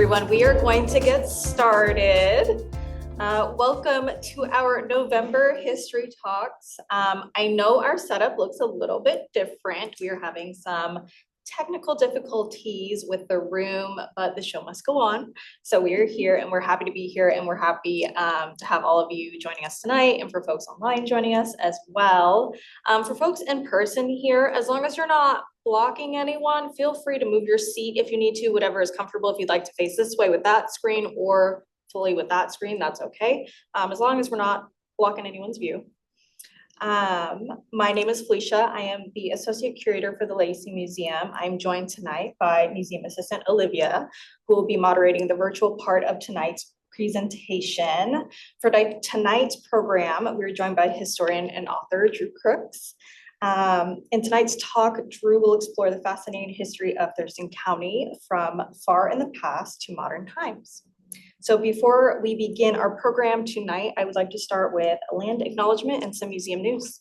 everyone. We are going to get started. Welcome to our November History Talks. I know our setup looks a little bit different. We are having some technical difficulties with the room, but the show must go on. So we are here and we're happy to be here, and we're happy to have all of you joining us tonight, and for folks online joining us as well. For folks in person here, as long as you're not blocking anyone, feel free to move your seat if you need to, whatever is comfortable. If you'd like to face this way with that screen or fully with that screen, that's okay. As long as we're not blocking anyone's view. My name is Felicia. I am the Associate Curator for the Lacey Museum. I'm joined tonight by Museum Assistant Olivia, who will be moderating the virtual part of tonight's presentation. For tonight's program, we're joined by historian and author Drew Crooks. In tonight's talk, Drew will explore the fascinating history of Thurston County from far in the past to modern times. So before we begin our program tonight, I would like to start with a land acknowledgement and some museum news.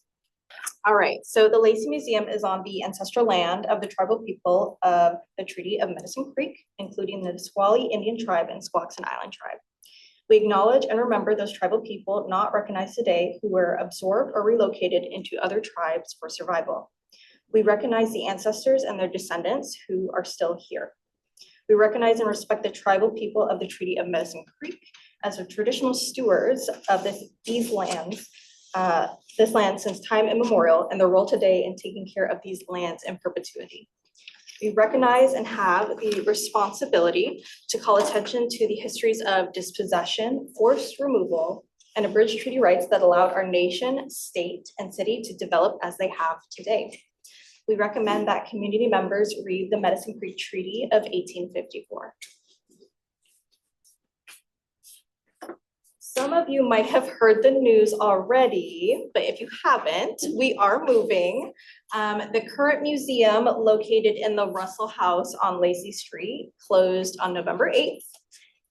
All right, so the Lacey Museum is on the ancestral land of the tribal people of the Treaty of Medicine Creek, including the Nisqually Indian tribe and Squaxin Island tribe. We acknowledge and remember those tribal people not recognized today who were absorbed or relocated into other tribes for survival. We recognize the ancestors and their descendants who are still here. We recognize and respect the tribal people of the Treaty of Medicine Creek as the traditional stewards of this land since time immemorial, and their role today in taking care of these lands in perpetuity. We recognize and have the responsibility to call attention to the histories of dispossession, forced removal, and abridged treaty rights that allowed our nation, state, and city to develop as they have today. We recommend that community members read the Medicine Creek Treaty of 1854. Some of you might have heard the news already, but if you haven't, we are moving. The current museum, located in the Russell House on Lacey Street, closed on November 8th.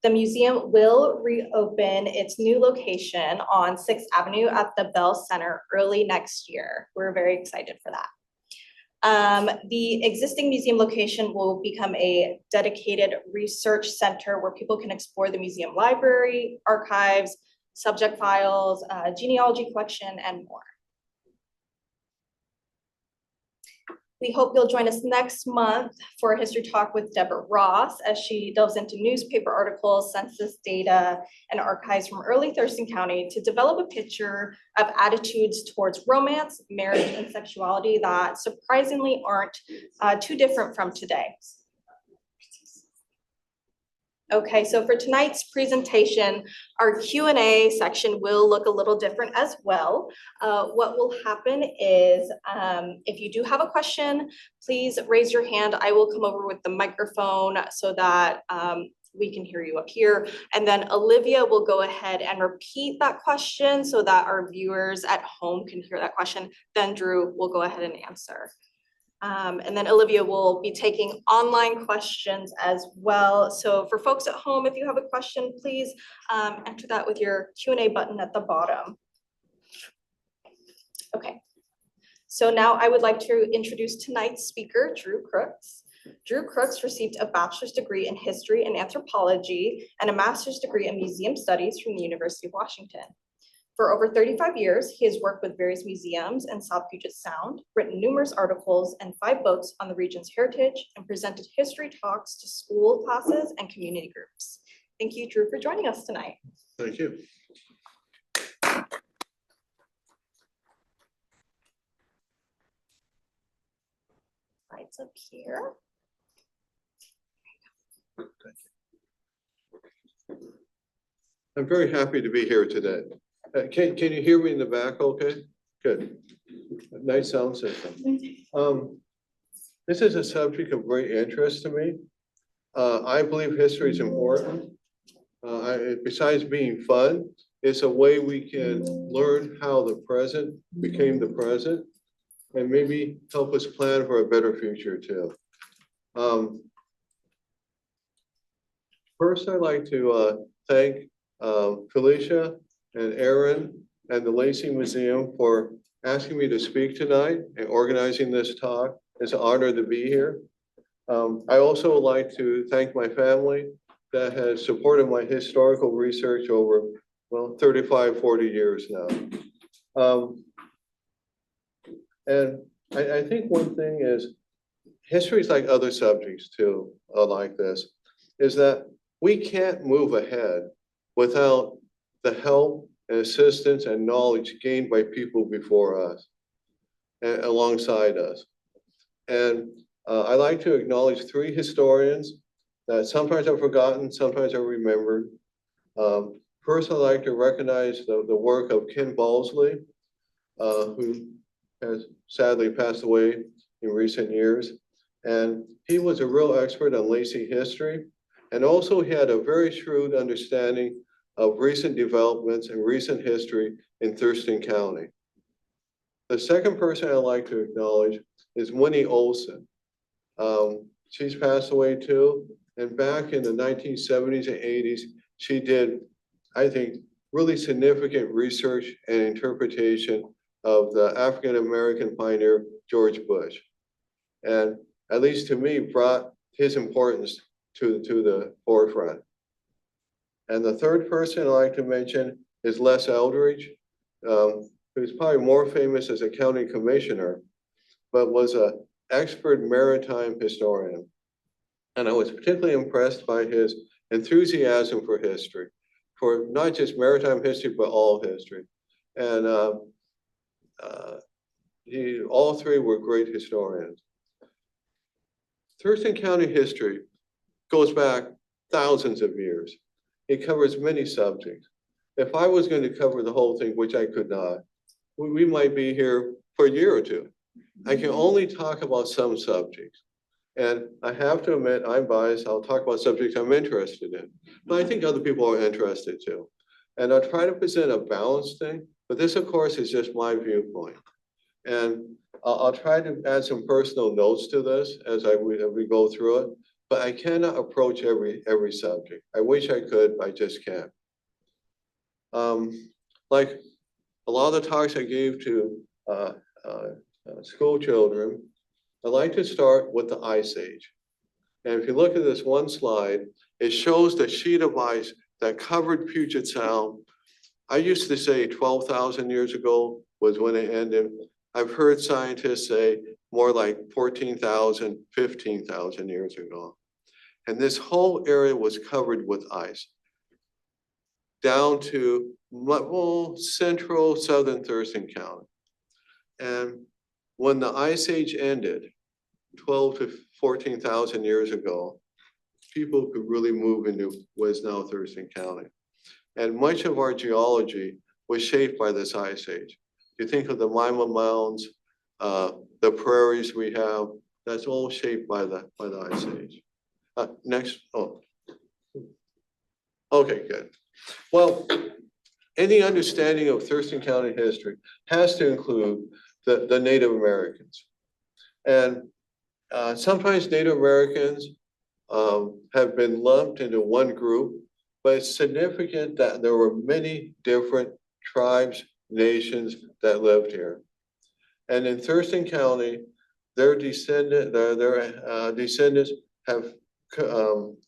The museum will reopen its new location on 6th Avenue at the Bell Center early next year. We're very excited for that. The existing museum location will become a dedicated research center where people can explore the museum library, archives, subject files, genealogy collection, and more. We hope you'll join us next month for a history talk with Deborah Ross as she delves into newspaper articles, census data, and archives from early Thurston County to develop a picture of attitudes towards romance, marriage, and sexuality that surprisingly aren't too different from today. Okay, so for tonight's presentation, our Q&A section will look a little different as well. What will happen is if you do have a question, please raise your hand. I will come over with the microphone so that we can hear you up here. And then Olivia will go ahead and repeat that question so that our viewers at home can hear that question. Then Drew will go ahead and answer. And then Olivia will be taking online questions as well. So for folks at home, if you have a question, please enter that with your Q&A button at the bottom. Okay, so now I would like to introduce tonight's speaker, Drew Crooks. Drew Crooks received a bachelor's degree in history and anthropology and a master's degree in museum studies from the University of Washington. For over 35 years, he has worked with various museums in South Puget Sound, written numerous articles and 5 books on the region's heritage, and presented history talks to school classes and community groups. Thank you, Drew, for joining us tonight. Thank you. Slides up here. I'm very happy to be here today. Can you hear me in the back okay? Good. Nice sound system. This is a subject of great interest to me. I believe history is important. Besides being fun, it's a way we can learn how the present became the present and maybe help us plan for a better future too. First, I'd like to thank Felicia and Aaron and the Lacey Museum for asking me to speak tonight and organizing this talk. It's an honor to be here. I also would like to thank my family that has supported my historical research over, well, 35, 40 years now. And I think one thing is, history is like other subjects too, like this, is that we can't move ahead without the help and assistance and knowledge gained by people before us and alongside us. And I like to acknowledge three historians that sometimes are forgotten, sometimes are remembered. First, I'd like to recognize the work of Ken Balsley, who has sadly passed away in recent years. And he was a real expert on Lacey history. And also he had a very shrewd understanding of recent developments and recent history in Thurston County. The second person I'd like to acknowledge is Winnie Olson. She's passed away too. And back in the 1970s and 80s, she did, I think, really significant research and interpretation of the African-American pioneer, George Bush. And at least to me, brought his importance to the forefront. And the third person I'd like to mention is Les Eldridge, who's probably more famous as a county commissioner, but was an expert maritime historian. And I was particularly impressed by his enthusiasm for history, for not just maritime history, but all history. And all three were great historians. Thurston County history goes back thousands of years. It covers many subjects. If I was going to cover the whole thing, which I could not, we might be here for a year or two. I can only talk about some subjects. And I have to admit, I'm biased. I'll talk about subjects I'm interested in. But I think other people are interested too. And I'll try to present a balanced thing. But this, of course, is just my viewpoint. And I'll try to add some personal notes to this as we go through it. But I cannot approach every subject. I wish I could, but I just can't. Like a lot of the talks I gave to school children, I like to start with the Ice Age. And if you look at this one slide, it shows the sheet of ice that covered Puget Sound. I used to say 12,000 years ago was when it ended. I've heard scientists say more like 14,000, 15,000 years ago. And this whole area was covered with ice down to central southern Thurston County. And when the Ice Age ended, 12 to 14,000 years ago, people could really move into what is now Thurston County. And much of our geology was shaped by this Ice Age. You think of the Lima Mounds, the prairies we have, that's all shaped by the Ice Age. Next, okay, good. Well, any understanding of Thurston County history has to include the Native Americans. And sometimes Native Americans have been lumped into one group, but it's significant that there were many different tribes, nations that lived here. And in Thurston County, their descendants have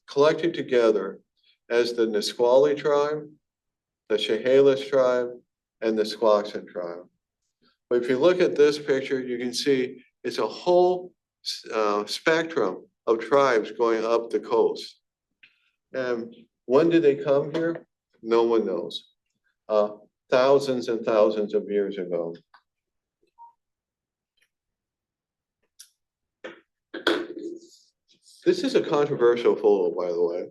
collected together as the Nisqually tribe, the Chehalis tribe, and the Squaxin tribe. But if you look at this picture, you can see it's a whole spectrum of tribes going up the coast. And when did they come here? No one knows. Thousands and thousands of years ago. This is a controversial photo, by the way,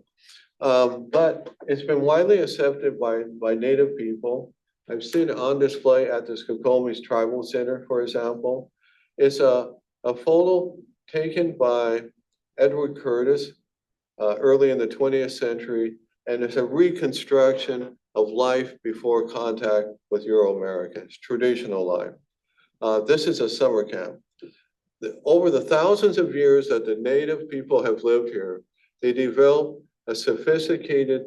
but it's been widely accepted by Native people. I've seen it on display at the Skokomis Tribal Center, for example. It's a photo taken by Edward Curtis early in the 20th century, and it's a reconstruction of life before contact with Euro-Americans, traditional life. This is a summer camp. Over the thousands of years that the Native people have lived here, they developed a sophisticated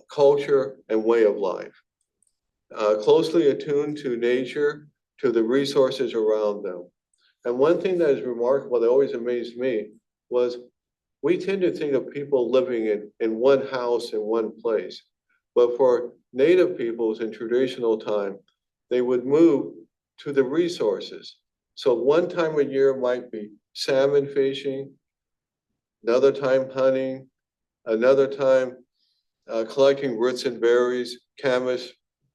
culture and way of life, closely attuned to nature, to the resources around them. And one thing that is remarkable, that always amazed me, was we tend to think of people living in one house in one place. But for native peoples in traditional time, they would move to the resources. So one time a year might be salmon fishing, another time hunting, another time collecting roots and berries, camas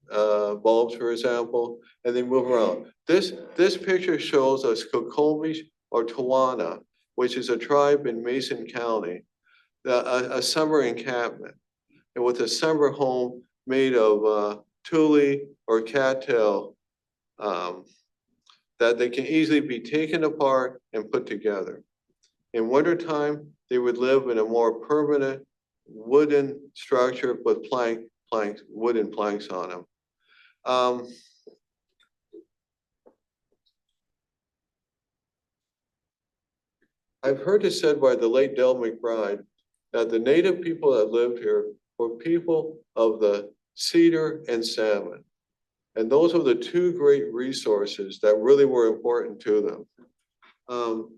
bulbs, for example, and they move around. This picture shows us Skokomish or Tawana, which is a tribe in Mason County, a summer encampment, and with a summer home made of tule or cattail that they can easily be taken apart and put together. In wintertime, they would live in a more permanent wooden structure with wooden planks on them. I've heard it said by the late Del McBride that the native people that lived here were people of the cedar and salmon. And those were the two great resources that really were important to them.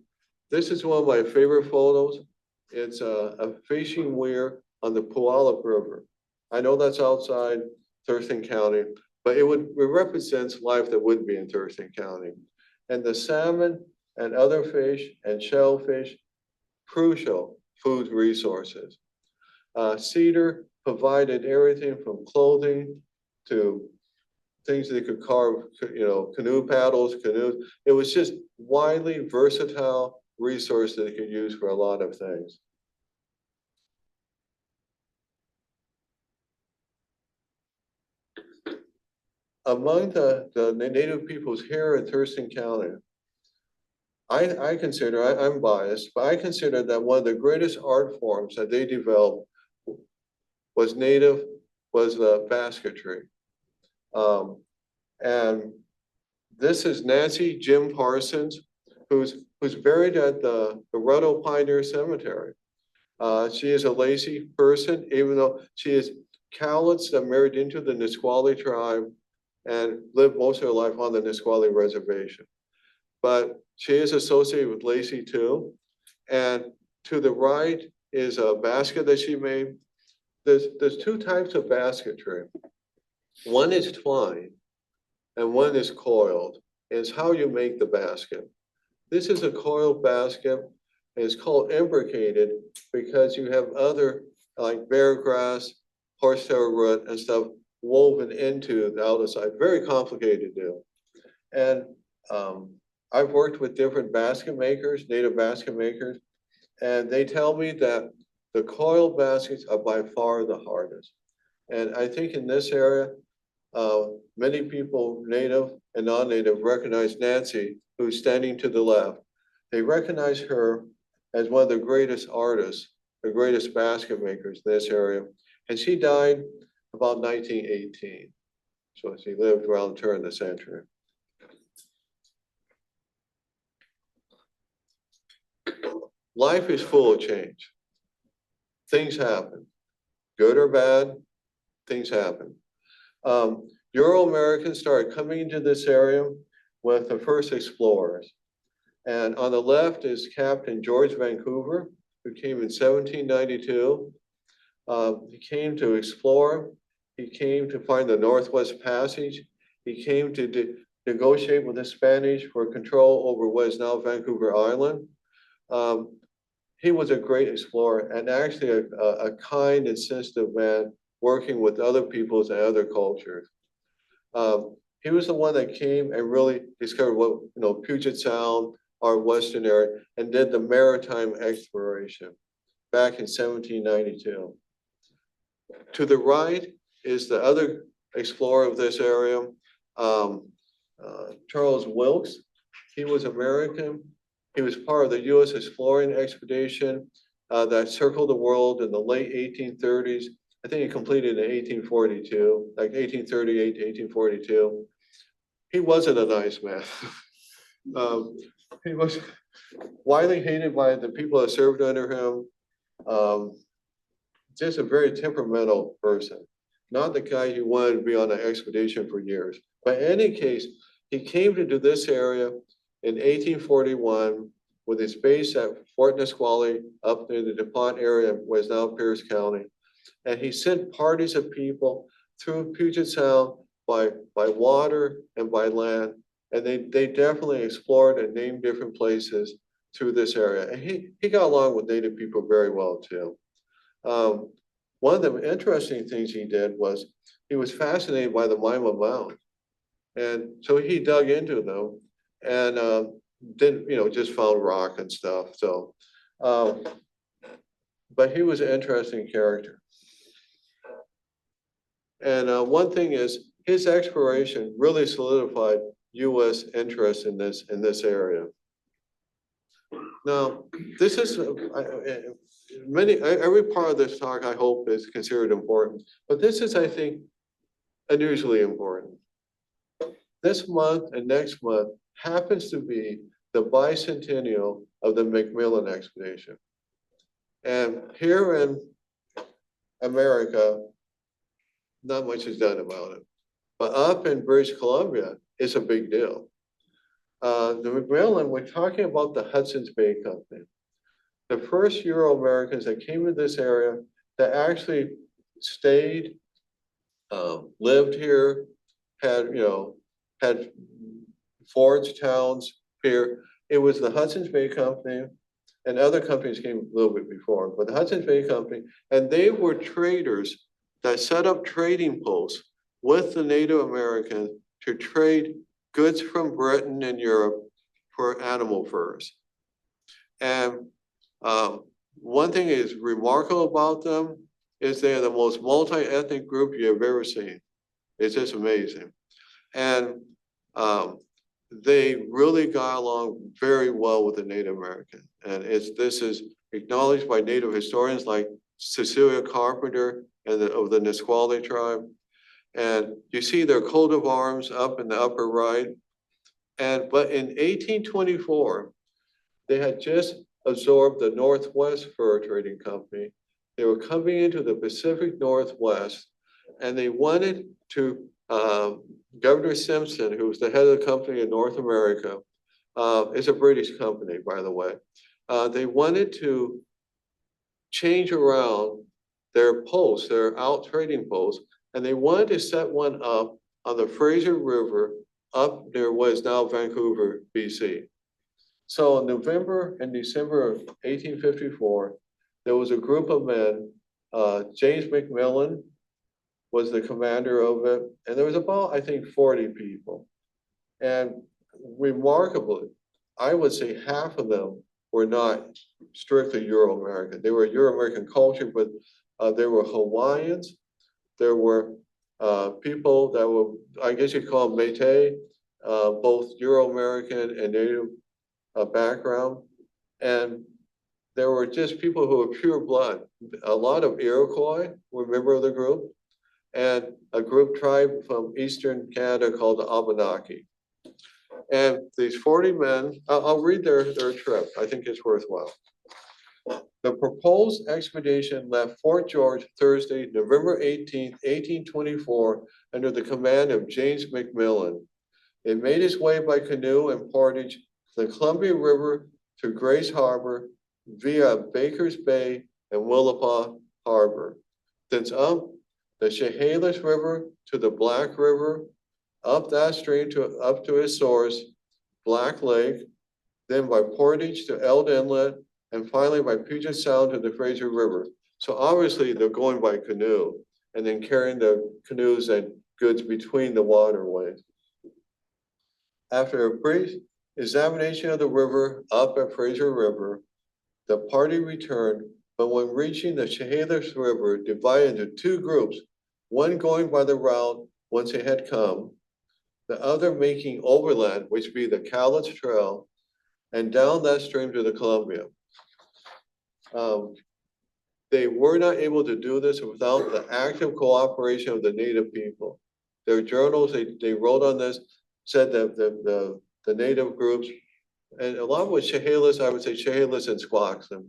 This is one of my favorite photos. It's a fishing weir on the Puyallup River. I know that's outside Thurston County, but it represents life that would be in Thurston County. And the salmon and other fish and shellfish, crucial food resources. Cedar provided everything from clothing to things they could carve, canoe paddles, canoes. It was just widely versatile resource that they could use for a lot of things. Among the native peoples here in Thurston County, I consider, I'm biased, but I consider that one of the greatest art forms that they developed was basketry. And this is Nancy Jim Parsons, who's buried at the Ruddle Pioneer Cemetery. She is a Lacey person, even though she is Cowlitz that married into the Nisqually tribe and lived most of her life on the Nisqually Reservation. But she is associated with Lacey too. And to the right is a basket that she made. There's two types of basketry. One is twine and one is coiled. It's how you make the basket. This is a coiled basket. And it's called imbricated because you have other like bear grass, horsetail root and stuff woven into the outer side. Very complicated to do. And I've worked with different basket makers, native basket makers, and they tell me that the coiled baskets are by far the hardest. And I think in this area, many people, native and non-native, recognize Nancy, who's standing to the left. They recognize her as one of the greatest artists, the greatest basket makers in this area. And she died about 1918. So she lived around the turn of the century. Life is full of change. Things happen, good or bad, things happen. Euro-Americans started coming into this area with the first explorers. And on the left is Captain George Vancouver, who came in 1792. He came to explore. He came to find the Northwest Passage. He came to negotiate with the Spanish for control over what is now Vancouver Island. He was a great explorer and actually a kind and sensitive man working with other peoples and other cultures. He was the one that came and really discovered what, Puget Sound, our western area, and did the maritime exploration back in 1792. To the right is the other explorer of this area, Charles Wilkes. He was American. He was part of the U.S. exploring expedition that circled the world in the late 1830s. I think he completed in 1842, like 1838 to 1842. He wasn't a nice man. He was widely hated by the people that served under him. Just a very temperamental person, not the guy who wanted to be on an expedition for years. But in any case, he came to this area in 1841 with his base at Fort Nisqually up near the DuPont area, was now Pierce County. And he sent parties of people through Puget Sound by water and by land. And they definitely explored and named different places through this area. And he got along with Native people very well too. One of the interesting things he did was he was fascinated by the Mima Mound. And so he dug into them and didn't, just found rock and stuff. So, but he was an interesting character. And one thing is his exploration really solidified U.S. interest in this area. Now, this is every part of this talk I hope is considered important, but this is, I think, unusually important. This month and next month happens to be the bicentennial of the McMillan expedition. And here in America, not much is done about it. But up in British Columbia, it's a big deal. The McMillan, we're talking about the Hudson's Bay Company. The first Euro-Americans that came to this area that actually stayed, lived here, had forts, towns here. It was the Hudson's Bay Company, and other companies came a little bit before, but the Hudson's Bay Company, and they were traders that set up trading posts with the Native Americans to trade goods from Britain and Europe for animal furs. And one thing is remarkable about them is they are the most multi-ethnic group you've ever seen. It's just amazing. And they really got along very well with the Native American. And this is acknowledged by Native historians like Cecilia Carpenter and of the Nisqually tribe. And you see their coat of arms up in the upper right. But in 1824, they had just absorbed the Northwest Fur Trading Company. They were coming into the Pacific Northwest, and they wanted to, Governor Simpson, who was the head of the company in North America, is a British company, by the way. They wanted to change around their posts, their out trading posts, and they wanted to set one up on the Fraser River up near what is now Vancouver, BC. So in November and December of 1854, there was a group of men, James McMillan was the commander of it, and there was about, I think, 40 people. And remarkably, I would say half of them were not strictly Euro-American. They were Euro-American culture, but there were Hawaiians, there were people that were, I guess you call them Métis, both Euro-American and Native background. And there were just people who were pure blood. A lot of Iroquois were a member of the group, and a group tribe from Eastern Canada called the Abenaki. And these 40 men, I'll read their trip. I think it's worthwhile. The proposed expedition left Fort George Thursday, November 18th, 1824, under the command of James McMillan. It made its way by canoe and portage the Columbia River to Grace Harbor via Baker's Bay and Willapa Harbor. Thence up the Chehalis River to the Black River, up that stream up to its source, Black Lake, then by portage to Eld Inlet, and finally by Puget Sound to the Fraser River. So obviously they're going by canoe and then carrying the canoes and goods between the waterways. After a brief examination of the river up at Fraser River, the party returned, but when reaching the Chehalis River, divided into two groups, one going by the route whence they had come, the other making overland, which would be the Cowlitz Trail, and down that stream to the Columbia. They were not able to do this without the active cooperation of the Native people. Their journals, they wrote on this, said that the Native groups, and along with Chehalis, I would say Chehalis and Squaxin,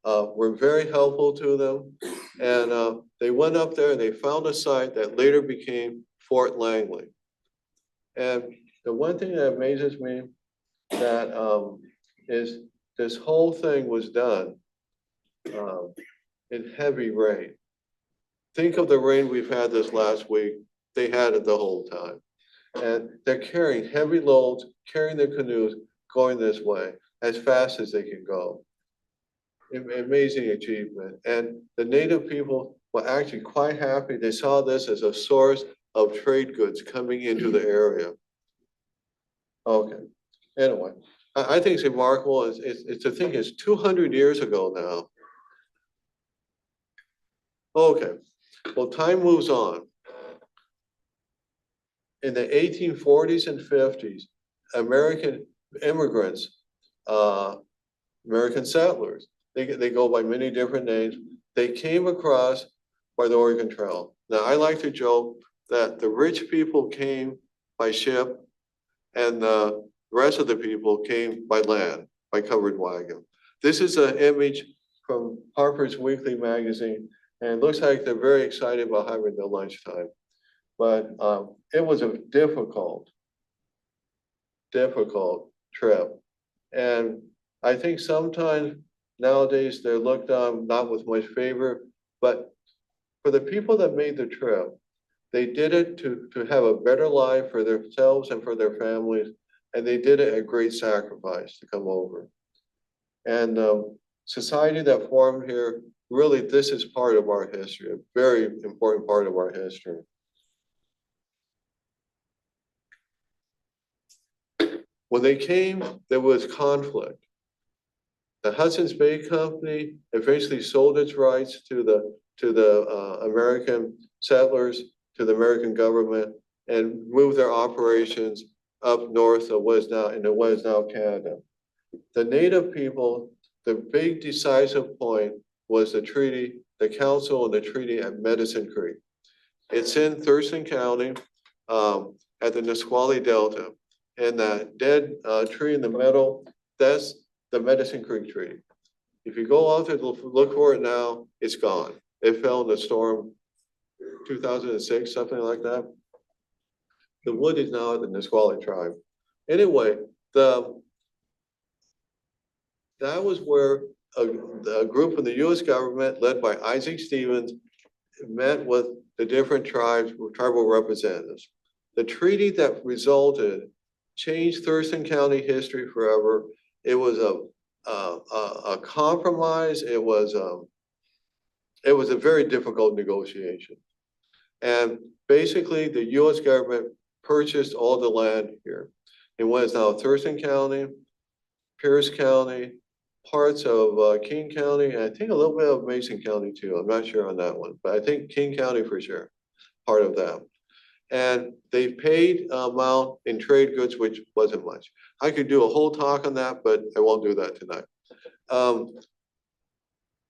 were very helpful to them. And they went up there and they found a site that later became Fort Langley. And the one thing that amazes me that is this whole thing was done in heavy rain. Think of the rain we've had this last week. They had it the whole time. And they're carrying heavy loads, carrying their canoes, going this way as fast as they can go. Amazing achievement. And the native people were actually quite happy. They saw this as a source of trade goods coming into the area. Okay, anyway, I think it's remarkable. It's to think it's 200 years ago now. Okay, well, time moves on. In the 1840s and 50s, American immigrants, American settlers, they go by many different names. They came across by the Oregon Trail. Now, I like to joke that the rich people came by ship and the rest of the people came by land, by covered wagon. This is an image from Harper's Weekly magazine, and it looks like they're very excited about having their lunchtime. But it was a difficult trip. And I think sometimes nowadays they're looked on not with much favor, but for the people that made the trip, they did it to have a better life for themselves and for their families. And they did it at great sacrifice to come over. And society that formed here, really, this is part of our history, a very important part of our history. When they came, there was conflict. The Hudson's Bay Company eventually sold its rights to the American settlers, to the American government, and moved their operations up north of what is now Canada. The Native people, the big decisive point was the treaty, the council and the treaty at Medicine Creek. It's in Thurston County at the Nisqually Delta. And that dead tree in the middle, that's the Medicine Creek Treaty. If you go out there to look for it now, it's gone. It fell in the storm 2006, something like that. The wood is now at the Nisqually tribe. Anyway, that was where a group of the US government led by Isaac Stevens met with the different tribes, tribal representatives. The treaty that resulted changed Thurston County history forever. It was a compromise. It was a very difficult negotiation. And basically the US government purchased all the land here in what is now Thurston County, Pierce County, parts of King County, and I think a little bit of Mason County too. I'm not sure on that one, but I think King County for sure, part of that. And they paid amount in trade goods, which wasn't much. I could do a whole talk on that, but I won't do that tonight.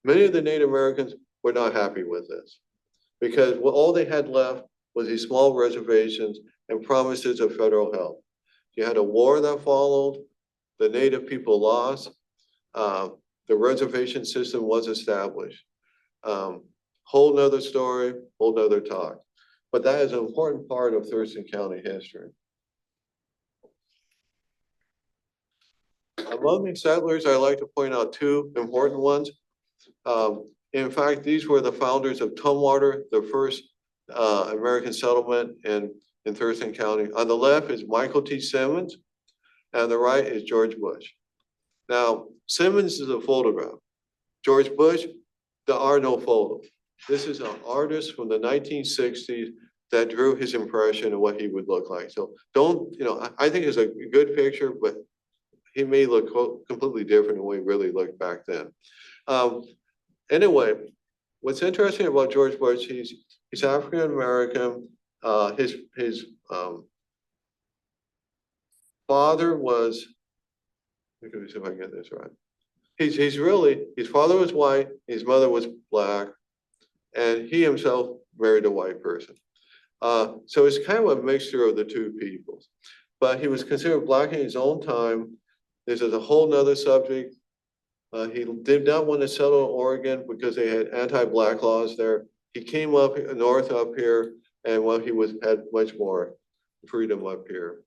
Many of the Native Americans were not happy with this because all they had left was these small reservations and promises of federal help. You had a war that followed, the Native people lost, the reservation system was established. Whole nother story, whole nother talk. But that is an important part of Thurston County history. Among the settlers, I like to point out two important ones. In fact, these were the founders of Tumwater, the first American settlement in Thurston County. On the left is Michael T. Simmons, and on the right is George Bush. Now, Simmons is a photograph. George Bush, there are no photos. This is an artist from the 1960s that drew his impression of what he would look like. So don't, I think it's a good picture, but he may look completely different than what he really looked back then. Anyway, what's interesting about George Bush, he's African-American. His father was, let me see if I can get this right. His father was white, his mother was black, and he himself married a white person. So it's kind of a mixture of the two peoples. But he was considered black in his own time. This is a whole nother subject. He did not want to settle in Oregon because they had anti-black laws there. He came up north up here, and he had much more freedom up here.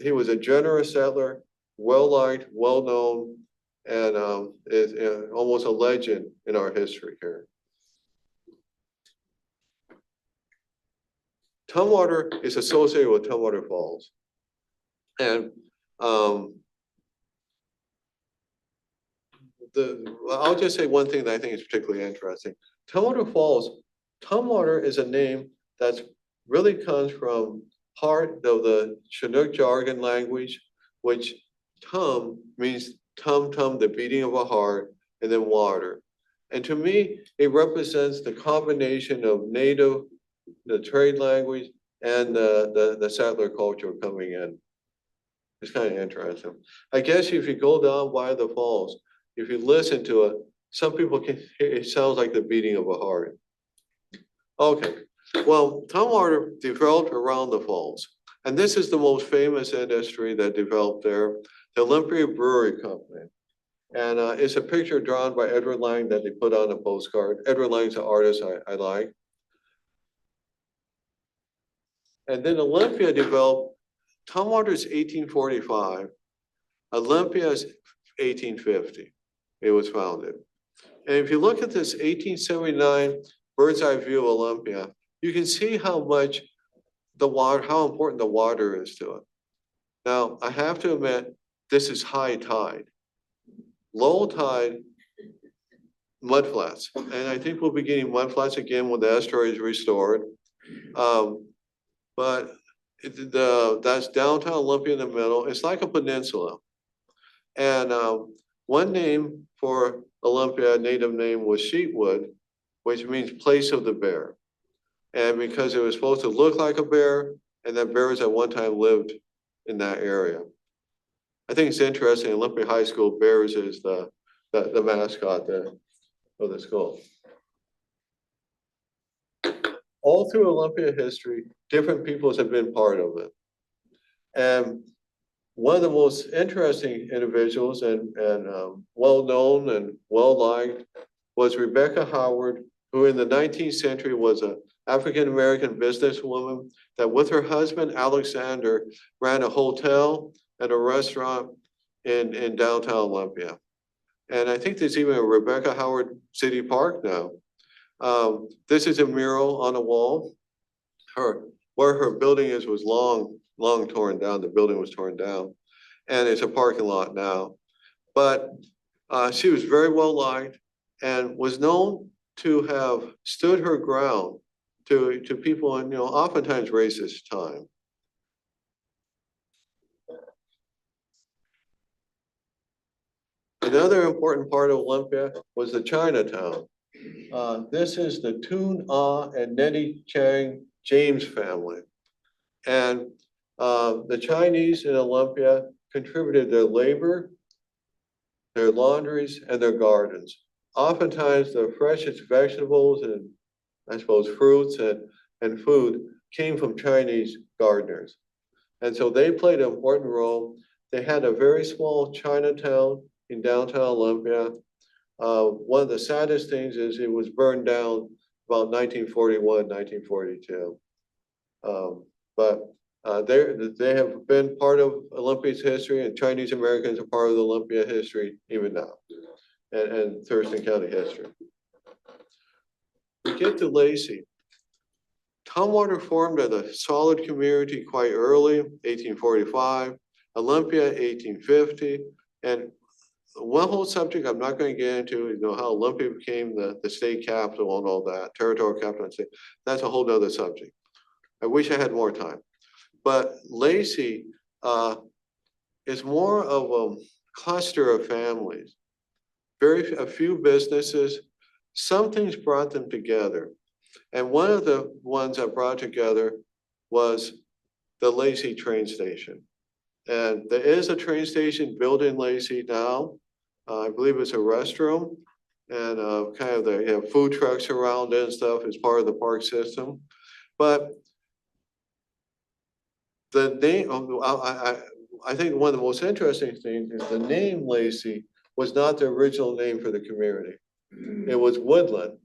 He was a generous settler, well-liked, well-known, and is almost a legend in our history here. Tumwater is associated with Tumwater Falls. And I'll just say one thing that I think is particularly interesting. Tumwater Falls, Tumwater is a name that's really comes from part of the Chinook jargon language, which tum means tum, the beating of a heart, and then water. And to me, it represents the combination of native, the trade language, and the settler culture coming in. It's kind of interesting. I guess if you go down by the falls, if you listen to it, some people can hear it sounds like the beating of a heart. Okay, well, Tumwater developed around the falls, and this is the most famous industry that developed there, the Olympia Brewery Company. And it's a picture drawn by Edward Lang that they put on a postcard. Edward Lang's an artist I like. And then Olympia developed, Tumwater is 1845, Olympia is 1850. It was founded. And if you look at this 1879 bird's eye view of Olympia, you can see how much the water, how important the water is to it. Now, I have to admit, this is high tide. Low tide, mudflats. And I think we'll be getting mudflats again when the estuary is restored. But that's downtown Olympia in the middle. It's like a peninsula. And one name for Olympia, native name was Sheetwood, which means place of the bear. And because it was supposed to look like a bear, and that bears at one time lived in that area. I think it's interesting, Olympia High School, bears is the mascot of the school. All through Olympia history, different peoples have been part of it. And one of the most interesting individuals and well-known and well-liked was Rebecca Howard, who in the 19th century was an African-American businesswoman that with her husband, Alexander, ran a hotel and a restaurant in downtown Olympia. And I think there's even a Rebecca Howard City Park now. This is a mural on a wall. Where her building is was long torn down. The building was torn down, and it's a parking lot now. But she was very well liked and was known to have stood her ground to people in oftentimes racist time. Another important part of Olympia was the Chinatown. This is the Toon Ah and Nettie Chang James family. And the Chinese in Olympia contributed their labor, their laundries, and their gardens. Oftentimes the freshest vegetables and I suppose fruits and food came from Chinese gardeners. And so they played an important role. They had a very small Chinatown in downtown Olympia. One of the saddest things is it was burned down about 1941, 1942. But they have been part of Olympia's history, and Chinese Americans are part of the Olympia history even now, and Thurston County history. We get to Lacey. Tumwater formed as a solid community quite early, 1845, Olympia, 1850, and one whole subject I'm not going to get into is how Olympia became the state capital and all that, territorial capital and state. That's a whole nother subject. I wish I had more time. But Lacey is more of a cluster of families, a few businesses. Some things brought them together. And one of the ones that brought together was the Lacey train station. And there is a train station built in Lacey now. I believe it's a restroom and kind of they have food trucks around it and stuff as part of the park system. But the name, I think one of the most interesting things is the name Lacey was not the original name for the community. It was Woodland,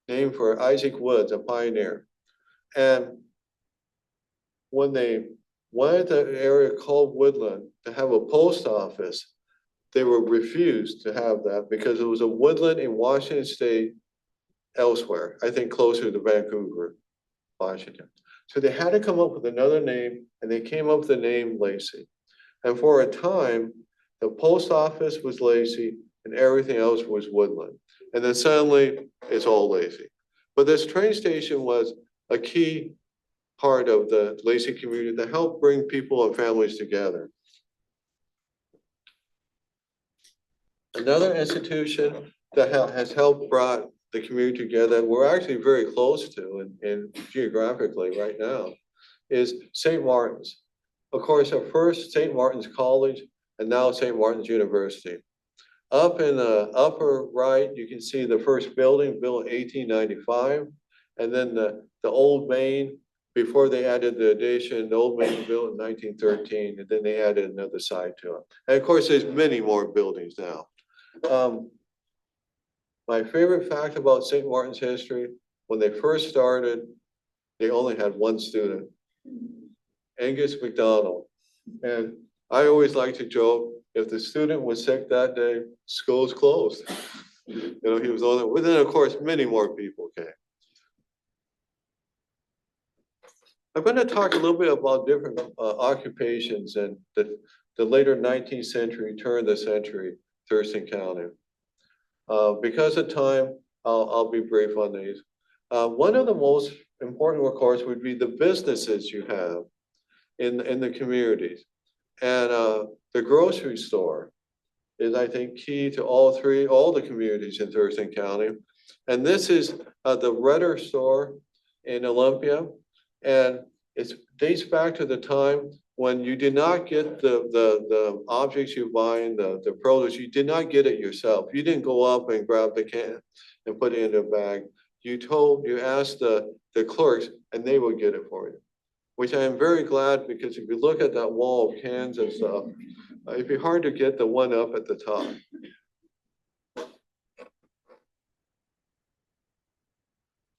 named for Isaac Woods, a pioneer. And when they wanted the area called Woodland to have a post office, they were refused to have that because it was a woodland in Washington State elsewhere, I think closer to Vancouver, Washington. So they had to come up with another name, and they came up with the name Lacey. And for a time, the post office was Lacey and everything else was woodland. And then suddenly it's all Lacey. But this train station was a key part of the Lacey community that helped bring people and families together. Another institution that has helped brought the community together, we're actually very close to and geographically right now, is St. Martin's. Of course, at first St. Martin's College and now St. Martin's University. Up in the upper right, you can see the first building built in 1895, and then the old main, before they added the addition, the old main built in 1913, and then they added another side to it. And of course, there's many more buildings now. My favorite fact about St. Martin's history, when they first started, they only had one student, Angus McDonald. And I always like to joke, if the student was sick that day, school's closed. You know, he was on it. But then, of course, many more people came. I'm going to talk a little bit about different occupations in the later 19th century, turn of the century, Thurston County. Because of time, I'll be brief on these. One of the most important, of course, would be the businesses you have in the communities. And the grocery store is, I think, key to all the communities in Thurston County. And this is the Redder store in Olympia. And it dates back to the time when you did not get the objects you buy in the produce, you did not get it yourself. You didn't go up and grab the can and put it in a bag. You asked the clerks and they would get it for you, which I am very glad, because if you look at that wall of cans and stuff, it'd be hard to get the one up at the top.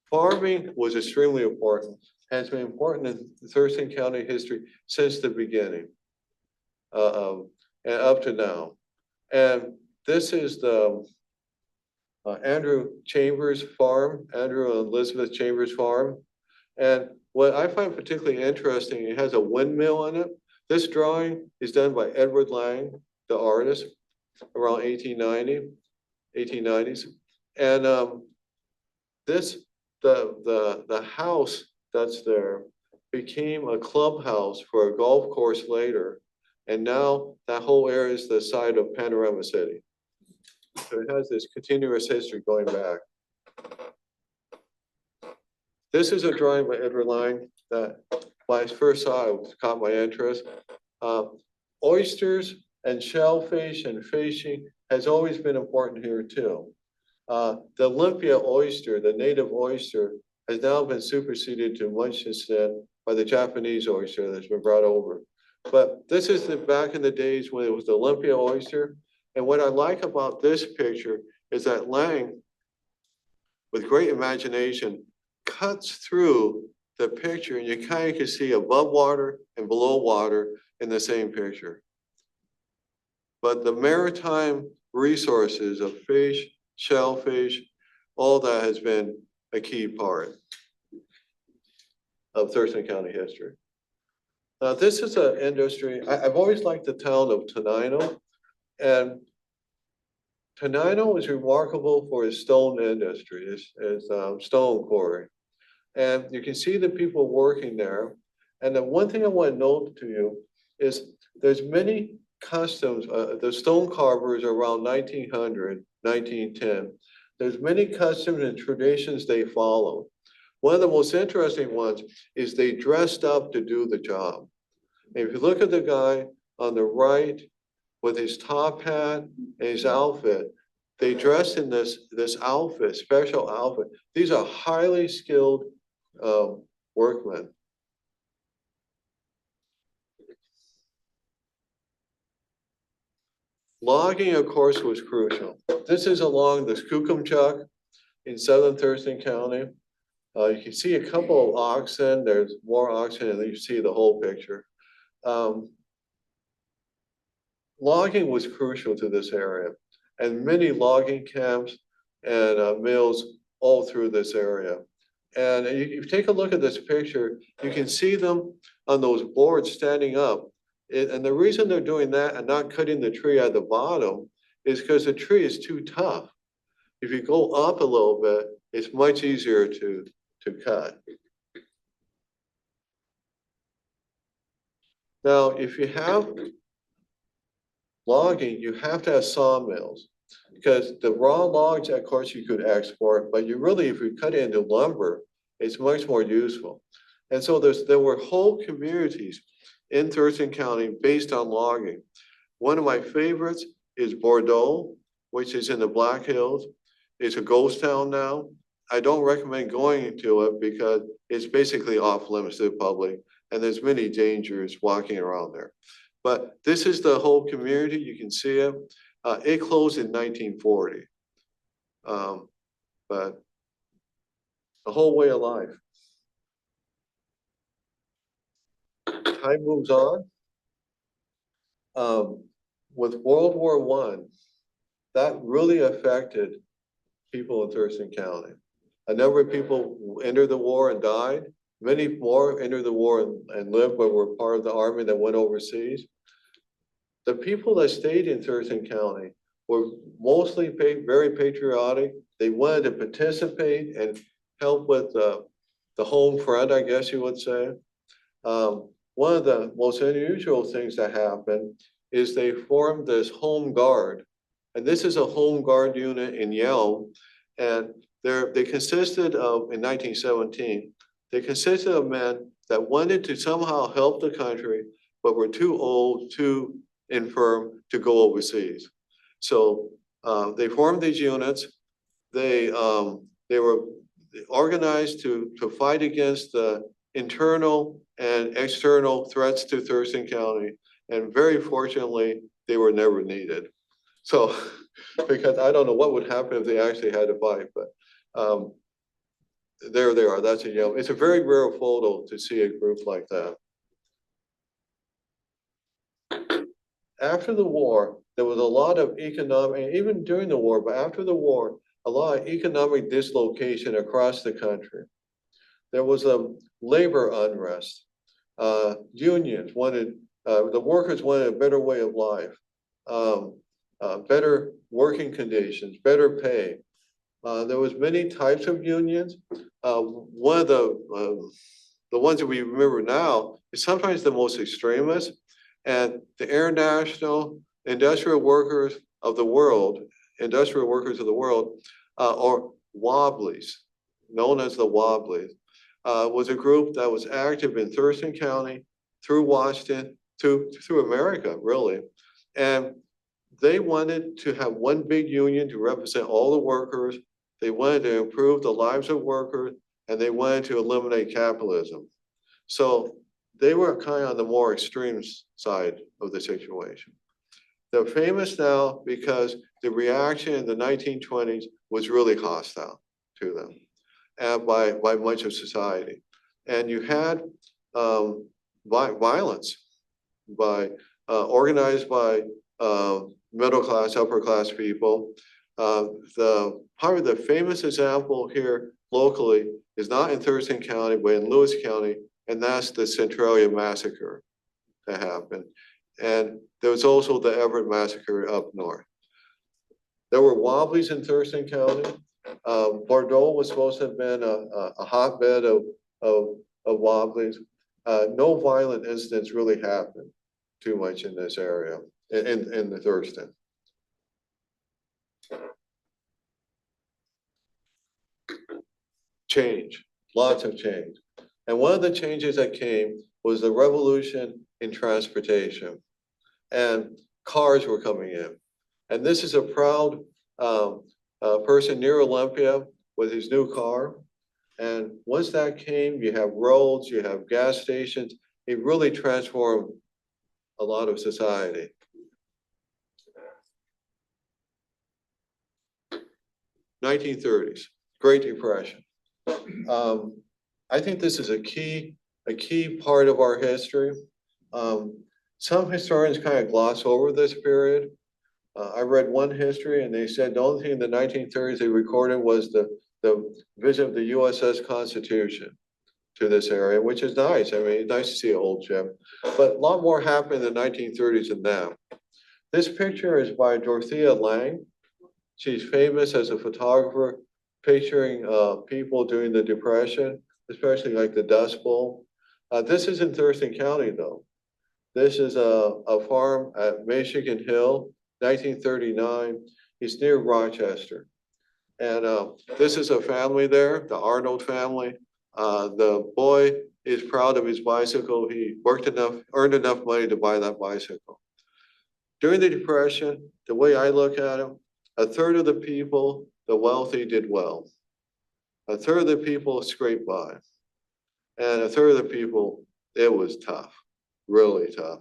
Farming was extremely important, has been important in Thurston County history since the beginning and up to now. And this is the Andrew Chambers farm, Andrew and Elizabeth Chambers farm. And what I find particularly interesting, it has a windmill in it. This drawing is done by Edward Lang, the artist, around 1890s. And the house that's there became a clubhouse for a golf course later. And now that whole area is the site of Panorama City. So it has this continuous history going back. This is a drawing by Edward Lang that when I first saw it caught my interest. Oysters and shellfish and fishing has always been important here too. The Olympia oyster, the native oyster, has now been superseded to much extent by the Japanese oyster that's been brought over. But this is back in the days when it was the Olympia oyster. And what I like about this picture is that Lang, with great imagination, cuts through the picture, and you kind of can see above water and below water in the same picture. But the maritime resources of fish, shellfish, all that has been a key part of Thurston County history. Now, this is an industry, I've always liked the town of Tenino, and Tenino is remarkable for its stone industry, its stone quarry. And you can see the people working there. And the one thing I want to note to you is there's many customs, the stone carvers around 1900, 1910. There's many customs and traditions they follow. One of the most interesting ones is they dressed up to do the job. And if you look at the guy on the right with his top hat and his outfit, they dress in this outfit, special outfit. These are highly skilled workmen. Logging, of course, was crucial. This is along the Skookumchuck in southern Thurston County. You can see a couple of oxen. There's more oxen, and you see the whole picture. logging was crucial to this area, and many logging camps and mills all through this area. And you take a look at this picture, you can see them on those boards standing up. And the reason they're doing that and not cutting the tree at the bottom is because the tree is too tough. If you go up a little bit, it's much easier to cut. Now, if you have logging, you have to have sawmills, because the raw logs, of course, you could export, but you really, if you cut it into lumber, it's much more useful. And so there were whole communities in Thurston County based on logging. One of my favorites is Bordeaux, which is in the Black Hills. It's a ghost town now. I don't recommend going to it because it's basically off limits to the public, and there's many dangers walking around there. But this is the whole community. You can see it. It closed in 1940, but a whole way of life. Time moves on. With World War I, that really affected people in Thurston County. A number of people entered the war and died. Many more entered the war and lived, but were part of the army that went overseas. The people that stayed in Thurston County were mostly very patriotic. They wanted to participate and help with the home front, I guess you would say. One of the most unusual things that happened is they formed this home guard. And this is a home guard unit in Yelm. And they consisted of, in 1917, they consisted of men that wanted to somehow help the country, but were too old, too infirm to go overseas. So they formed these units. They were organized to fight against the internal and external threats to Thurston County. And very fortunately, they were never needed. So, because I don't know what would happen if they actually had to fight, but there they are. That's it's a very rare photo to see a group like that. After the war, there was a lot of economic, even during the war, but after the war, a lot of economic dislocation across the country. There was a labor unrest. Unions wanted, the workers wanted a better way of life, better working conditions, better pay. There was many types of unions. One of the ones that we remember now is sometimes the most extremist, and the International Industrial Workers of the World, or Wobblies, known as the Wobblies, was a group that was active in Thurston County, through Washington, through America, really. And they wanted to have one big union to represent all the workers. They wanted to improve the lives of workers, and they wanted to eliminate capitalism. So they were kind of on the more extreme side of the situation. They're famous now because the reaction in the 1920s was really hostile to them, and by much of society. And you had violence organized by middle class, upper class people. Probably the famous example here locally is not in Thurston County, but in Lewis County, and that's the Centralia massacre that happened. And there was also the Everett massacre up north. There were Wobblies in Thurston County. Bordeaux was supposed to have been a hotbed of Wobblies. No violent incidents really happened too much in this area, in the Thurston. Change, lots of change. And one of the changes that came was the revolution in transportation, and cars were coming in. And this is a proud person near Olympia with his new car. And once that came, you have roads, you have gas stations. It really transformed a lot of society. '30s, Great Depression. I think this is a key part of our history. Some historians kind of gloss over this period. I read one history and they said the only thing in the 1930s they recorded was the visit of the USS Constitution to this area, which is nice. I mean, it's nice to see an old ship, but a lot more happened in the 1930s than that. This picture is by Dorothea Lange. She's famous as a photographer, picturing people during the Depression, especially like the Dust Bowl. This is in Thurston County, though. This is a farm at Michigan Hill, 1939. It's near Rochester. And this is a family there, the Arnold family. The boy is proud of his bicycle. He earned enough money to buy that bicycle. During the Depression, the way I look at it, a third of the people, the wealthy, did well. A third of the people scraped by. And a third of the people, it was tough, really tough.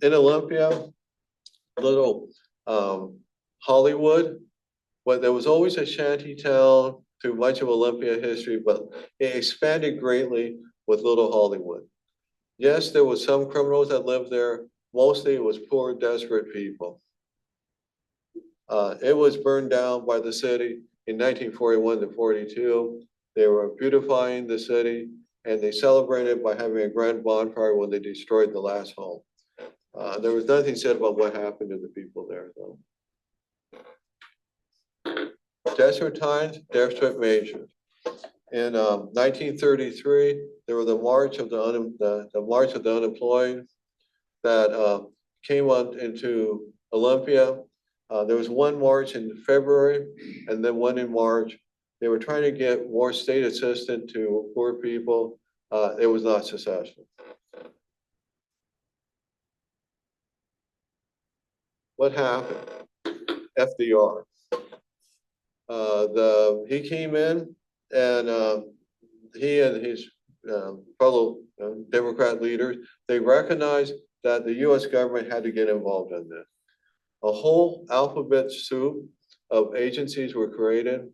In Olympia, little Hollywood, but there was always a shanty town through much of Olympia history, but it expanded greatly with Little Hollywood. Yes, there was some criminals that lived there. Mostly it was poor, desperate people. It was burned down by the city in 1941 to 42. They were beautifying the city and they celebrated by having a grand bonfire when they destroyed the last home. There was nothing said about what happened to the people there, though. Desperate times, desperate measures. In 1933, there was the March of the Unemployed that came on into Olympia. There was one march in February and then one in March. They were trying to get more state assistance to poor people. It was not successful. What happened? FDR. He came in and he and his fellow Democrat leaders, they recognized that the US government had to get involved in this. A whole alphabet soup of agencies were created.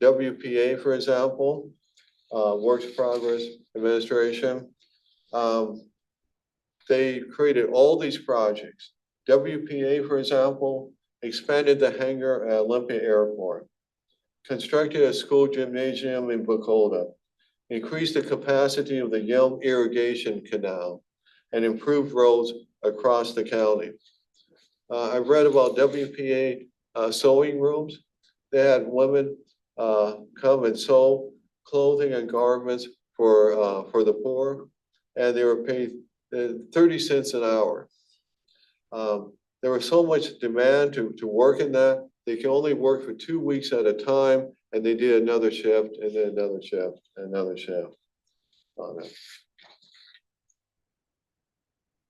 WPA, for example, Works Progress Administration. They created all these projects. WPA, for example, expanded the hangar at Olympia Airport, constructed a school gymnasium in Bacolda, increased the capacity of the Yelm Irrigation Canal, and improved roads across the county. I've read about WPA sewing rooms. They had women come and sew clothing and garments for the poor, and they were paid 30 cents an hour. There was so much demand to work in that, they could only work for 2 weeks at a time, and they did another shift, and then another shift, and another shift on it.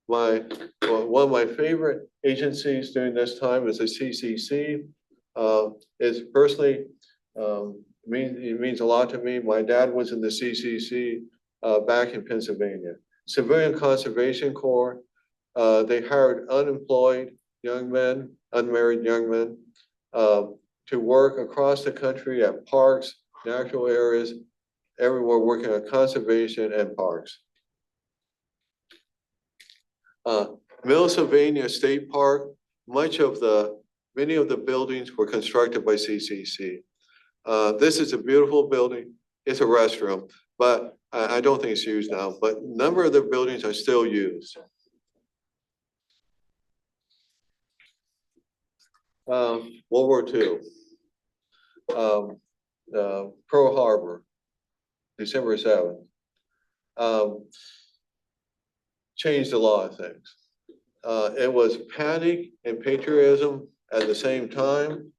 One of my favorite agencies during this time is the CCC. It's personally, it means a lot to me. My dad was in the CCC back in Pennsylvania. Civilian Conservation Corps, they hired unemployed young men, unmarried young men, to work across the country at parks, natural areas, everywhere working on conservation and parks. Milsylvania State Park, many of the buildings were constructed by CCC. This is a beautiful building. It's a restroom, but I don't think it's used now, but a number of the buildings are still used. World War II. Pearl Harbor, December 7th. Changed a lot of things. It was panic and patriotism at the same time.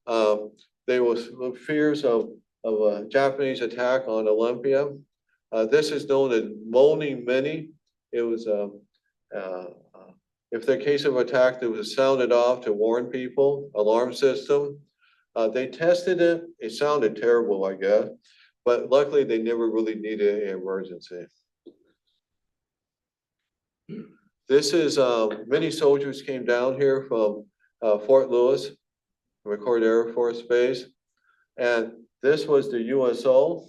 There was fears of a Japanese attack on Olympia. This is known as Moaning Mini. It was, if the case of attack, it was sounded off to warn people, alarm system. They tested it. It sounded terrible, I guess, but luckily they never really needed an emergency. This is, many soldiers came down here from Fort Lewis, McCord Air Force Base, and this was the USO.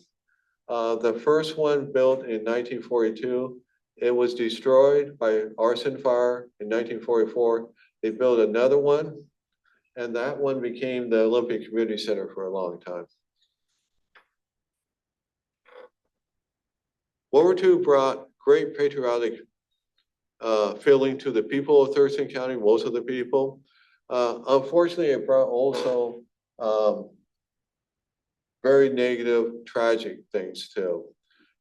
The first one built in 1942, it was destroyed by arson fire in 1944. They built another one, and that one became the Olympic Community Center for a long time. World War II brought great patriotic feeling to the people of Thurston County, most of the people. Unfortunately, it brought also very negative, tragic things too.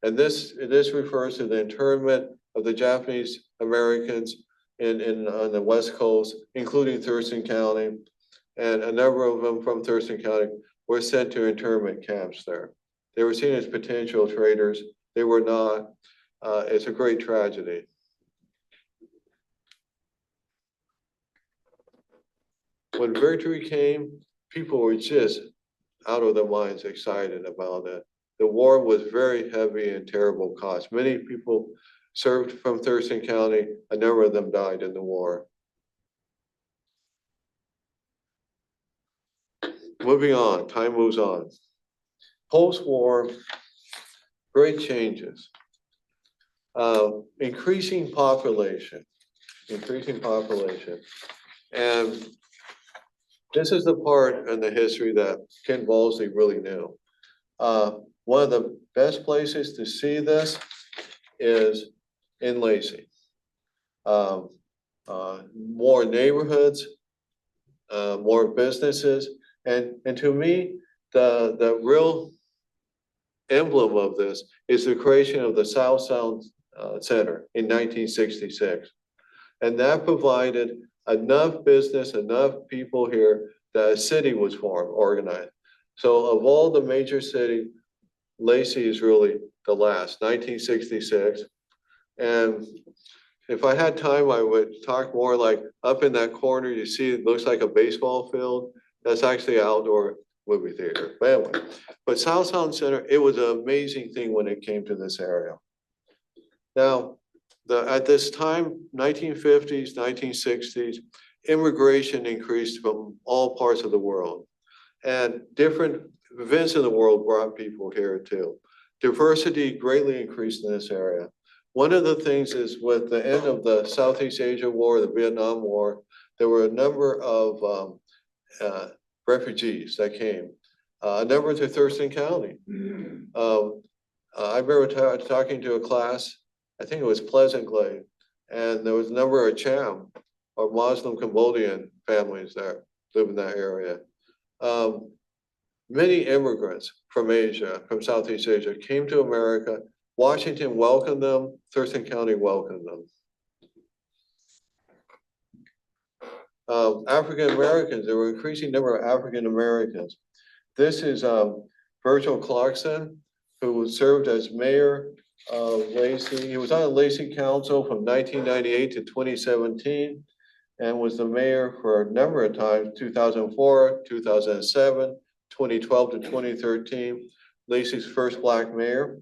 And this refers to the internment of the Japanese Americans on the West Coast, including Thurston County. And a number of them from Thurston County were sent to internment camps there. They were seen as potential traitors. They were not. It's a great tragedy. When victory came, people were just out of their minds excited about it. The war was very heavy and terrible cost. Many people served from Thurston County. A number of them died in the war. Moving on, time moves on. Post-war, great changes. Increasing population. And this is the part in the history that Ken Wolsey really knew. One of the best places to see this is in Lacey. More neighborhoods, more businesses, and to me, the real emblem of this is the creation of the South Sound Center in 1966. And that provided enough business, enough people here that a city was formed, organized. So of all the major cities, Lacey is really the last, 1966. And if I had time, I would talk more like up in that corner, you see it looks like a baseball field. That's actually an outdoor movie theater. But anyway, but South Sound Center, it was an amazing thing when it came to this area. Now, at this time, 1950s, 1960s, immigration increased from all parts of the world. And different events in the world brought people here too. Diversity greatly increased in this area. One of the things is with the end of the Southeast Asia War, the Vietnam War, there were a number of refugees that came, a number to Thurston County. I remember talking to a class, I think it was Pleasant Glade, and there was a number of Cham or Muslim Cambodian families that live in that area. Many immigrants from Asia, from Southeast Asia, came to America. Washington welcomed them, Thurston County welcomed them. African Americans, there were an increasing number of African Americans. This is Virgil Clarkson, who served as mayor of Lacey. He was on the Lacey Council from 1998 to 2017 and was the mayor for a number of times, 2004, 2007, 2012 to 2013, Lacey's first Black mayor.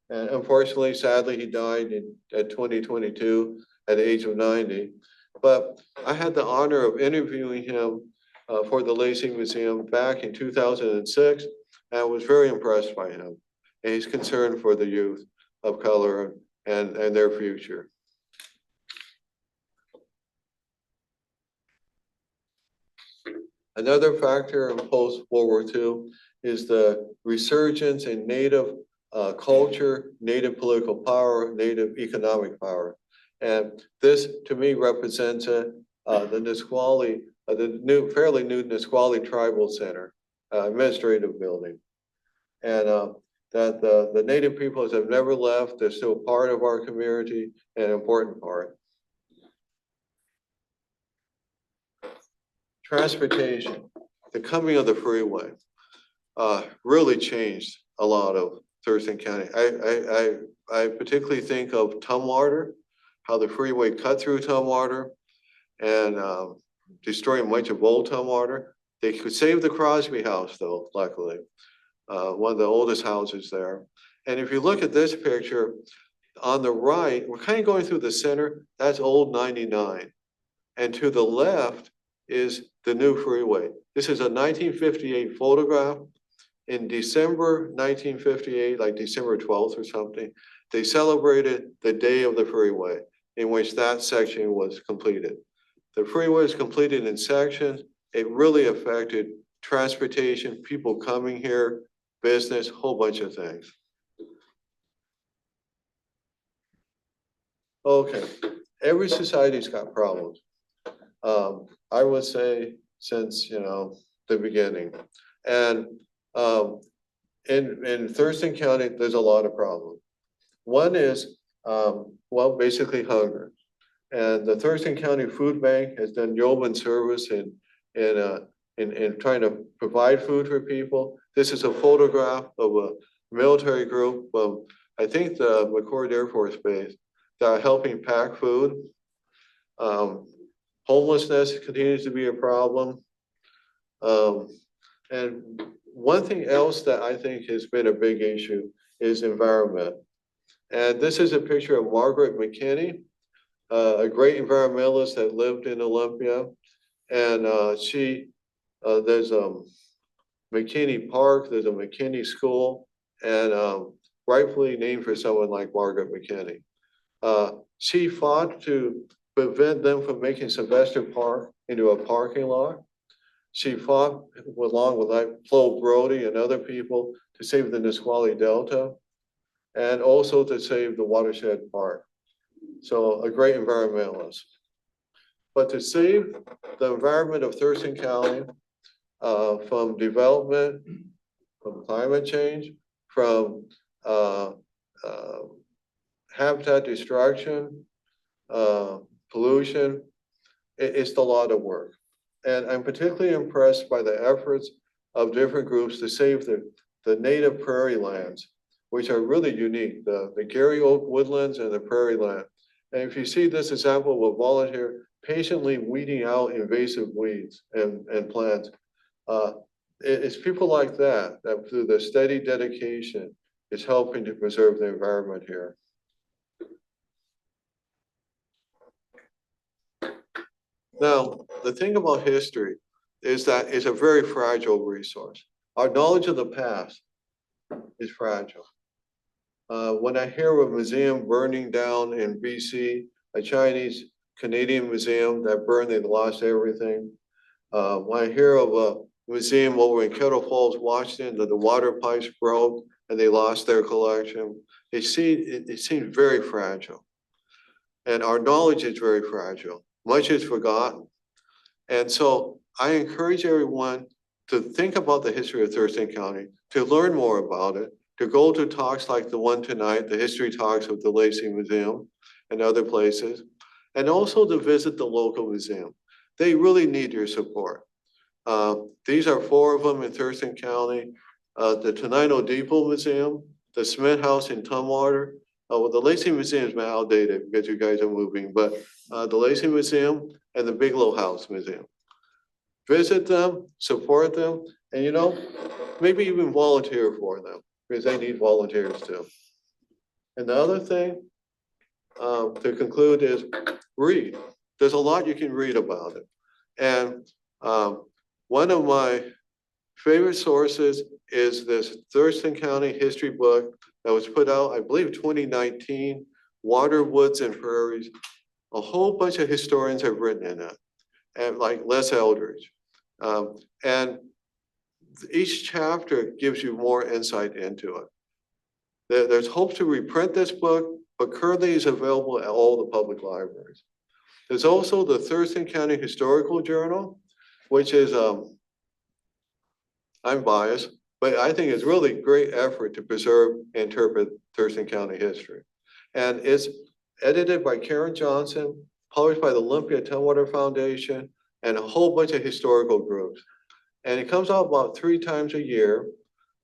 And unfortunately, sadly, he died at 2022 at the age of 90. But I had the honor of interviewing him for the Lacey Museum back in 2006. And I was very impressed by him and his concern for the youth of color and their future. Another factor in post-World War II is the resurgence in Native culture, Native political power, Native economic power. And this, to me, represents the Nisqually, fairly new Nisqually Tribal Center, administrative building. And that the Native peoples have never left. They're still part of our community, and an important part. Transportation, the coming of the freeway really changed a lot of Thurston County. I particularly think of Tumwater, how the freeway cut through Tumwater and destroying much of old Tumwater. They could save the Crosby House though, luckily, one of the oldest houses there. And if you look at this picture on the right, we're kind of going through the center, that's old 99. And to the left is the new freeway. This is a 1958 photograph. in December 1958, like December 12th or something, they celebrated the day of the freeway in which that section was completed. The freeway was completed in sections. It really affected transportation, people coming here, business, whole bunch of things. Okay, every society's got problems. I would say since, the beginning. And in Thurston County, there's a lot of problems. One is, well, basically hunger. And the Thurston County Food Bank has done yeoman service in trying to provide food for people. This is a photograph of a military group from, I think, the McCord Air Force Base that are helping pack food. Homelessness continues to be a problem. And one thing else that I think has been a big issue is environment. And this is a picture of Margaret McKinney, a great environmentalist that lived in Olympia. And there's a McKinney Park, there's a McKinney School, and rightfully named for someone like Margaret McKinney. She fought to prevent them from making Sylvester Park into a parking lot. She fought along with like Flo Brody and other people to save the Nisqually Delta and also to save the watershed park. So a great environmentalist. But to save the environment of Thurston County from development, from climate change, from habitat destruction, pollution, it's a lot of work. And I'm particularly impressed by the efforts of different groups to save the native prairie lands, which are really unique, the Gary Oak woodlands and the prairie land. And if you see this example of a volunteer patiently weeding out invasive weeds and plants, it's people like that through their steady dedication is helping to preserve the environment here. Now, the thing about history is that it's a very fragile resource. Our knowledge of the past is fragile. When I hear of a museum burning down in BC, a Chinese Canadian museum that burned, they lost everything. When I hear of a museum over in Kettle Falls, Washington, that the water pipes broke and they lost their collection, it seems very fragile. And our knowledge is very fragile. Much is forgotten. And so I encourage everyone to think about the history of Thurston County, to learn more about it, to go to talks like the one tonight, the history talks of the Lacey Museum and other places, and also to visit the local museum. They really need your support. These are 4 of them in Thurston County, the Tenino Depot Museum, the Smith House in Tumwater. Well, the Lacey Museum is outdated because you guys are moving, but the Lacey Museum and the Bigelow House Museum. Visit them, support them, and maybe even volunteer for them because they need volunteers too. And the other thing to conclude is read. There's a lot you can read about it. And one of my favorite sources is this Thurston County history book that was put out, I believe, 2019, Water, Woods, and Prairies. A whole bunch of historians have written in it, and like Les Eldridge. And each chapter gives you more insight into it. There's hope to reprint this book, but currently it's available at all the public libraries. There's also the Thurston County Historical Journal, which is, I'm biased, but I think it's really great effort to preserve and interpret Thurston County history. And it's edited by Karen Johnson, published by the Olympia Tumwater Foundation, and a whole bunch of historical groups. And it comes out about 3 times a year.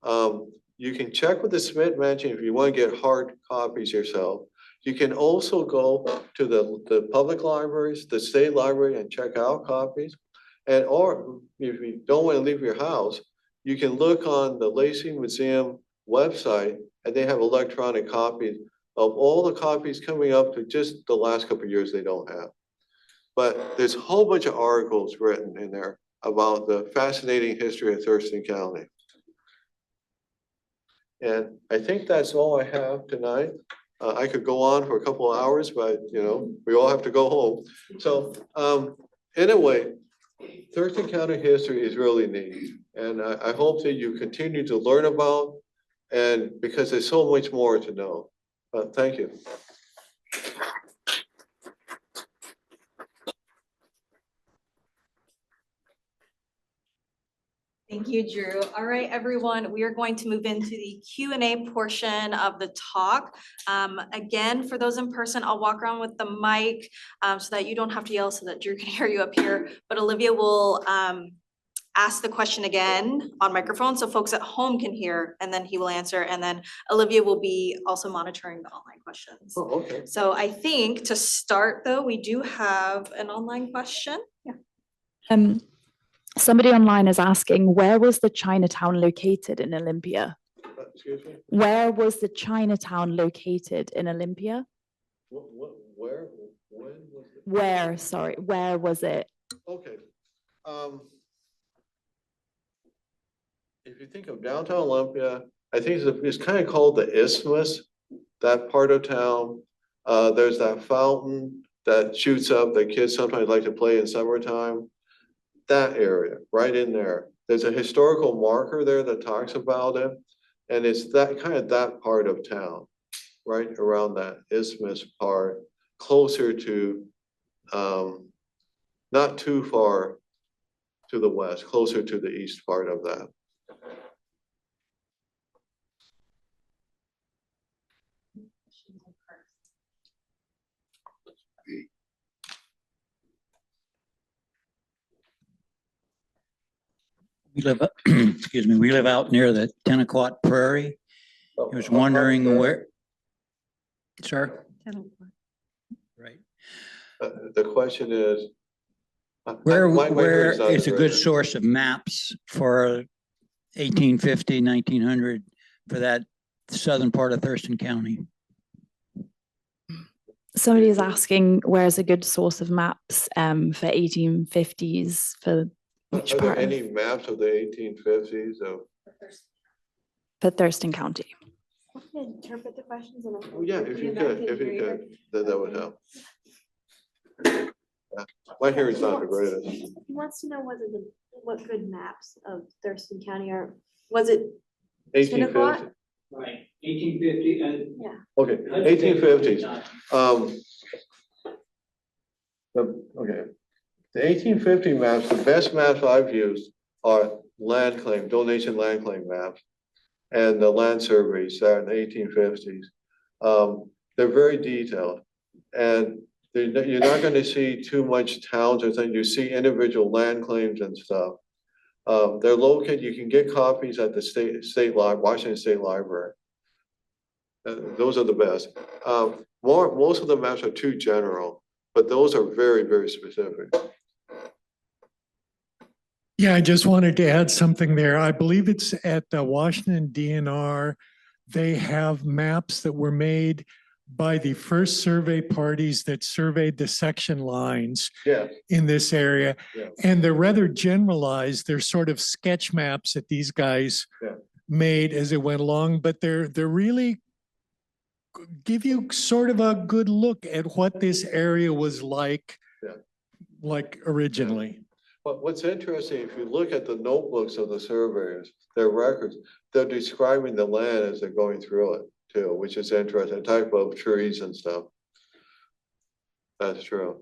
You can check with the Smith Mansion if you want to get hard copies yourself. You can also go to the public libraries, the state library, and check out copies. Or if you don't want to leave your house, you can look on the Lacey Museum website, and they have electronic copies of all the copies coming up to just the last couple of years they don't have. But there's a whole bunch of articles written in there about the fascinating history of Thurston County. And I think that's all I have tonight. I could go on for a couple of hours, but you know, we all have to go home. So anyway, Thurston County history is really neat. And I hope that you continue to learn about, and because there's so much more to know. Thank you. Thank you, Drew. All right, everyone, we are going to move into the Q&A portion of the talk. Again, for those in person, I'll walk around with the mic so that you don't have to yell so that Drew can hear you up here. But Olivia will ask the question again on microphone so folks at home can hear, and then he will answer. And then Olivia will be also monitoring the online questions. Oh, okay. So I think to start though, we do have an online question. Yeah. Somebody online is asking, where was the Chinatown located in Olympia? Excuse me? Where was the Chinatown located in Olympia? Where? When was it? Where was it? Okay. If you think of downtown Olympia, I think it's kind of called the Isthmus, that part of town. There's that fountain that shoots up that kids sometimes like to play in summertime. That area, right in there. There's a historical marker there that talks about it. And it's that kind of that part of town, right around that Isthmus part, closer to, not too far to the west, closer to the east part of that. We live, excuse me, we live out near the Tennequat Prairie. I was wondering where, sir? Right. The question is. Where is is a good source of maps for 1850, 1900 for that southern part of Thurston County? Somebody is asking, where's a good source of maps for 1850s for which Are there part? any maps of the 1850s? For Thurston County. Interpret the questions. Oh, yeah, if you could, then that would help. Yeah. My hearing's not the greatest. He wants to know what good maps of Thurston County are. Was it 1850. Right, 1850 and. Yeah. Okay, 1850s. Okay, the 1850 maps, the best maps I've used are land claim, donation land claim maps, and the land surveys that are in the 1850s. They're very detailed, and you're not going to see too much towns or things. You see individual land claims and stuff. They're located. You can get copies at the Washington State Library. Those are the best. Most of the maps are too general, but those are very, very specific. Yeah, I just wanted to add something there. I believe it's at the Washington DNR. They have maps that were made by the first survey parties that surveyed the section lines in this area. Yeah. And they're rather generalized. They're sort of sketch maps that these guys made as it went along, but they're really give you sort of a good look at what this area was like originally. But what's interesting, if you look at the notebooks of the surveyors, their records, they're describing the land as they're going through it too, which is interesting, the type of trees and stuff. That's true.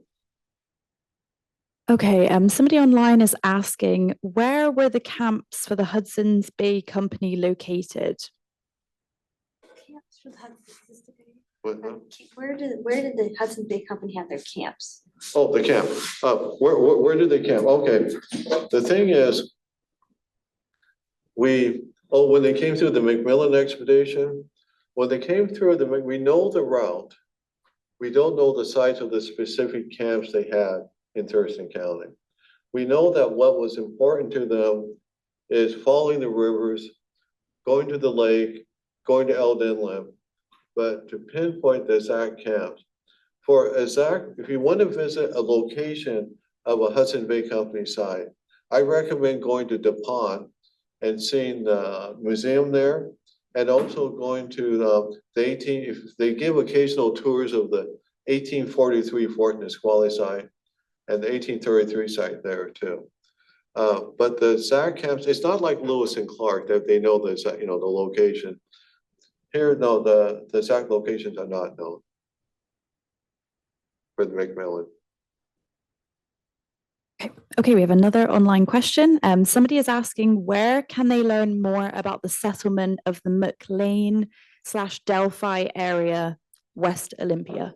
Okay, somebody online is asking, where were the camps for the Hudson's Bay Company located? camps for the Hudson? What, Where did the Hudson Bay Company have their camps? oh, the camp. Where did they camp? Okay. The thing is, when they came through the McMillan expedition, when they came through we know the route. We don't know the sites of the specific camps they had in Thurston County. We know that what was important to them is following the rivers, going to the lake, going to Eld Inlet, but to pinpoint the exact camps. For exact, if you want to visit a location of a Hudson Bay Company site, I recommend going to DuPont and seeing the museum there And also going to if they give occasional tours of the 1843 Fort Nisqually site and the 1833 site there too. But the ZAC camps, it's not like Lewis and Clark that they know the location. Here, no, the ZAC locations are not known for the McMillan. Okay, we have another online question. Somebody is asking, where can they learn more about the settlement of the McLean/Delphi area, West Olympia?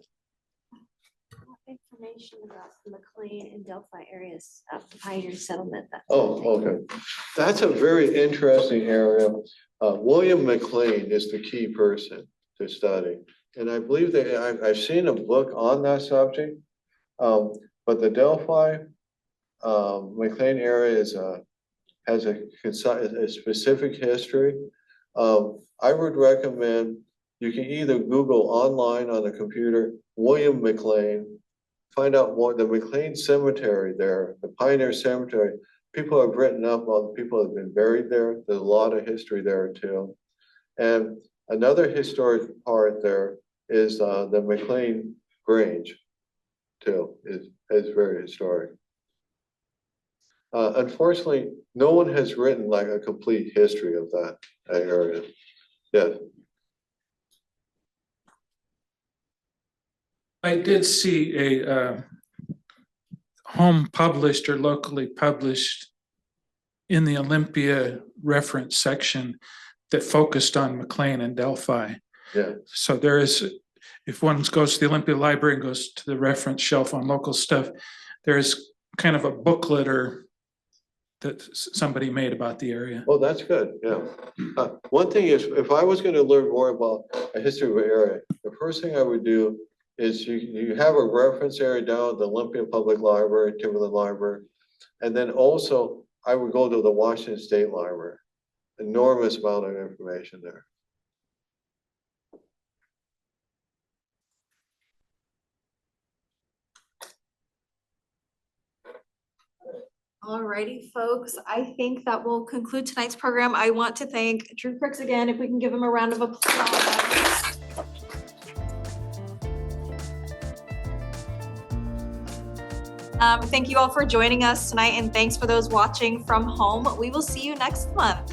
Information about the McLean and Delphi areas of the pioneer settlement. Okay. That's a very interesting area. William McLean is the key person to study. And I believe that I've seen a book on that subject. But the Delphi McLean area has a specific history. I would recommend you can either Google online on the computer, William McLean, find out more, the McLean Cemetery there, the Pioneer Cemetery. People have written up on the people that have been buried there. There's a lot of history there too. And another historic part there is the McLean Grange too, is very historic. Unfortunately, no one has written like a complete history of that area. Yes. I did see a home published or locally published in the Olympia reference section that focused on McLean and Delphi. Yeah. So there is, if one goes to the Olympia Library and goes to the reference shelf on local stuff, there is kind of a booklet or that somebody made about the area. Oh, that's good. Yeah. One thing is, if I was going to learn more about a history of an area, the first thing I would do is you have a reference area down at the Olympia Public Library, Timberland Library, and then also I would go to the Washington State Library. Enormous amount of information there. Alrighty, folks, I think that will conclude tonight's program. I want to thank Drew Crooks again, if we can give him a round of applause. Thank you all for joining us tonight, and thanks for those watching from home. We will see you next month.